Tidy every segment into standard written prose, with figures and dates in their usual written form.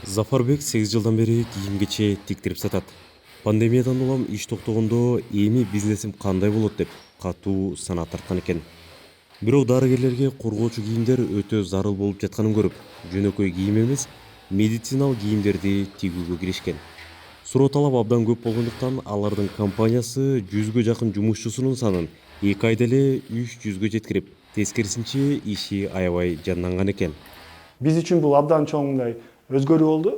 Зафарбек 8 жылдан бери кийим-кече тиктирип сатат. Пандемиядан улам иш токтогондо эми бизнесим кандай болот деп катуу санаа тарткан экен. Бирок дарыгерлерге коргоочу кийимдер өтө зарыл болуп жатканын көрүп, жөнөкөй кийим эмес, медициналык кийимдерди тигүүгө киришкен. Суроо талап абдан көп болгондуктан алардын компаниясы 100гө жакын жумушчусунун санын 2 айда эле 300гө жеткирип, тескерисинче иши аябай жанданган экен. Биз үчүн бул абдан чоң мындай өзгөрүү болду.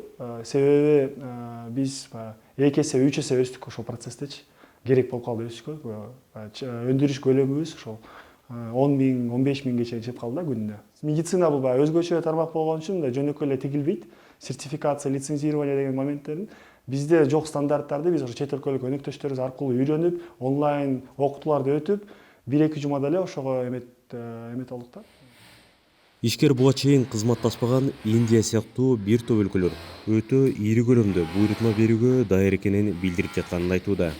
Себеби биз 2 эсе 3 эсе өстүк ошол процесстечи. Керек болуп калды өсүшкө. Өндүрүш көлөмүбүз ошол 10 миң 15 миңге чейин чыгып калды да күнүнө. Медицина бул баягы өзгөчө тармак болгон үчүн мындай жөнөкөй эле тигилбейт. Сертификация, лицензирование деген моменттерин бизде жок стандарттарды биз ошо чет өлкөлүк өнөктөштөрүбүз аркылуу үйрөнүп, онлайн окутууларды өтүп, 1-2 жумада эле ошого эмет болдук да. Ишкер буга чейин кызматташпаган Индия сыяктуу бир топ өлкөлөр өтө ири көлөмдө буйрутма берүүгө даяр экенин билдирип жатканын айтууда.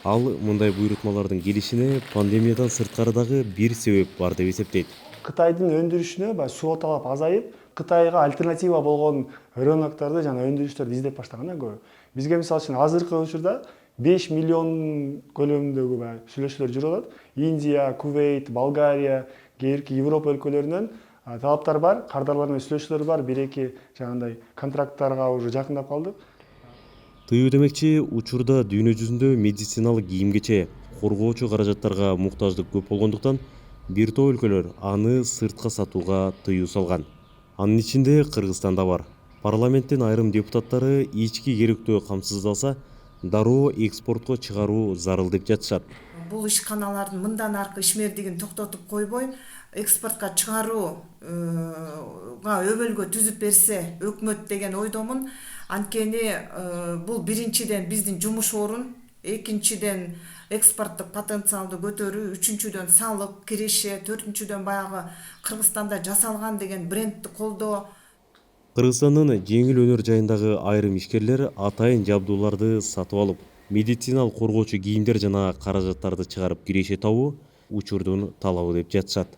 Ал мындай буйрутмалардын келишине пандемиядан сырткары дагы бир себеп бар деп эсептейт. Кытайдын өндүрүшүнө баягы суроо талап азайып, Кытайга альтернатива болгон рынокторду жана өндүрүштөрдү издеп баштаган да көбү. Бизге мисалы үчүн азыркы учурда 5 миллион көлөмүндөгү баягы сүйлөшүүлөр жүрүп атат. Индия, Кувейт, Болгария, кээки Европа өлкөлөрүнөн талаптар бар, кардарлар менен сүйлөшүүлөр бар. 1-2 жанагындай контракттарга уже жакындап калдык. Тыюу демекчи, учурда дүйнө жүзүндө медициналык кийим-кече, коргоочу каражаттарга муктаждык көп болгондуктан бир топ өлкөлөр аны сыртка сатууга тыюу салган. Анын ичинде Кыргызстан да бар. Парламенттин айрым депутаттары ички керектөө камсыздалса, дароо экспортко чыгаруу зарыл деп жатышат. Бул ишканалардын мындан аркы ишмердигин токтотуп койбой, экспортко чыгарууга өбөлгө түзүп берсе өкмөт деген ойдомун. Анткени бул биринчиден биздин жумуш орун, экинчиден экспорттук потенциалды көтөрүү, үчүнчүдөн салык, киреше, төртүнчүдөн баягы Кыргызстанда жасалган деген брендти колдоо. Кыргызстандын жеңил өнөр жайындагы айрым ишкерлер атайын жабдууларды сатып алып, медициналык коргоочу кийимдер жана каражаттарды чыгарып киреше табуу учурдун талабы деп жатышат.